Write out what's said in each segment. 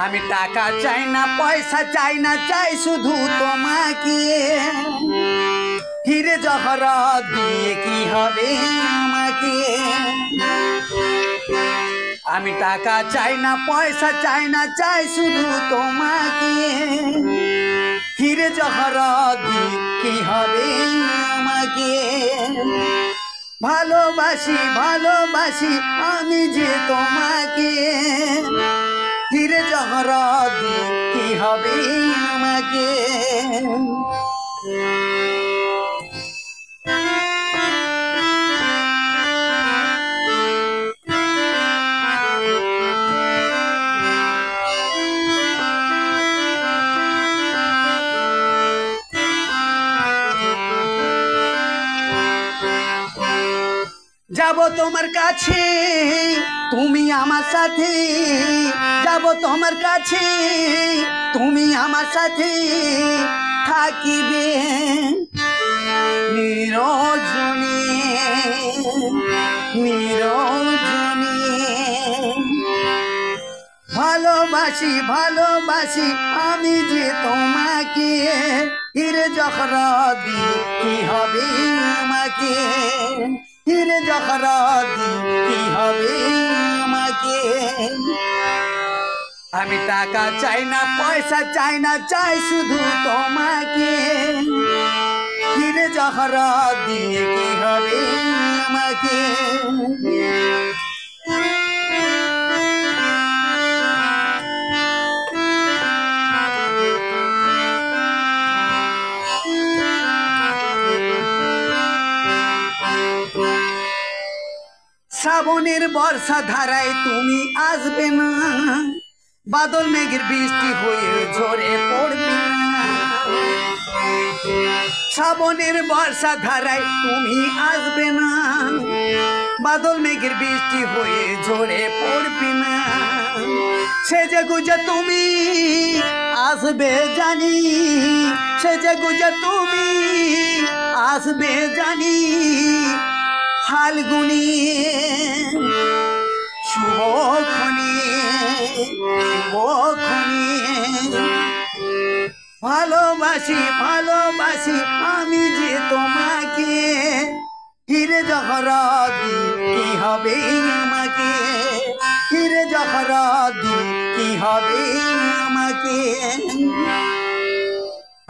আমি টাকা চাই না, পয়সা চাই না, চাই শুধু তোমাকে। হিরে জহরত দিয়ে কি হবে আমাকে? আমি টাকা চাই না, পয়সা চাই না, চাই শুধু তোমাকে। হিরে জহরত দিয়ে কি হবে আমাকে? ভালোবাসি ভালোবাসি আমি যে তোমাকে। হিরে জহরত দিয়ে কি হবে আমাকে? যাব তোমার কাছে, তুমি আমার সাথে। যাব তোমার কাছে, তুমি আমার সাথে থাকিবে নিরজনে নিরজনে। ভালোবাসি ভালোবাসি আমি যে তোমাকে। হিরে জহরত দিয়ে কি হবে আমাকে? হিরে জহরত দিয়ে কি হবে আমাকে? আমি টাকা চাই না, পয়সা চাই না, চাই শুধু তোমাকে। হিরে জহরত দিয়ে কি হবে আমাকে? শ্রাবণের বর্ষা ধারায় তুমি আসবে না, বাদল মেঘের বৃষ্টি হয়ে ঝরে পড়বে না। শ্রাবণের বর্ষা ধারায় তুমি আসবে না, বাদল মেঘের বৃষ্টি হয়ে ঝরে পড়বে না। সেজে গুজে তুমি আসবে জানি, সেজে গুজে তুমি আসবে জানি। ফাল্গুনি শুভক্ষণে শুভক্ষণে। ভালোবাসি ভালোবাসি আমি যে তোমাকে। হিরে জহরত দিয়ে কি হবে আমাকে? হিরে জহরত দিয়ে কি হবে আমাকে?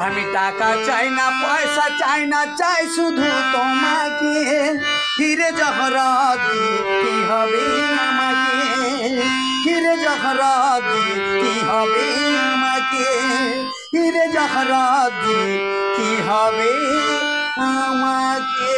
আমি টাকা চাই না, পয়সা চাই না, চাই শুধু তোমাকে। হিরে জহরত দিয়ে কি হবে আমাকে? হিরে জহরত দিয়ে কি হবে আমাকে? হিরে জহরত দিয়ে কি হবে আমাকে?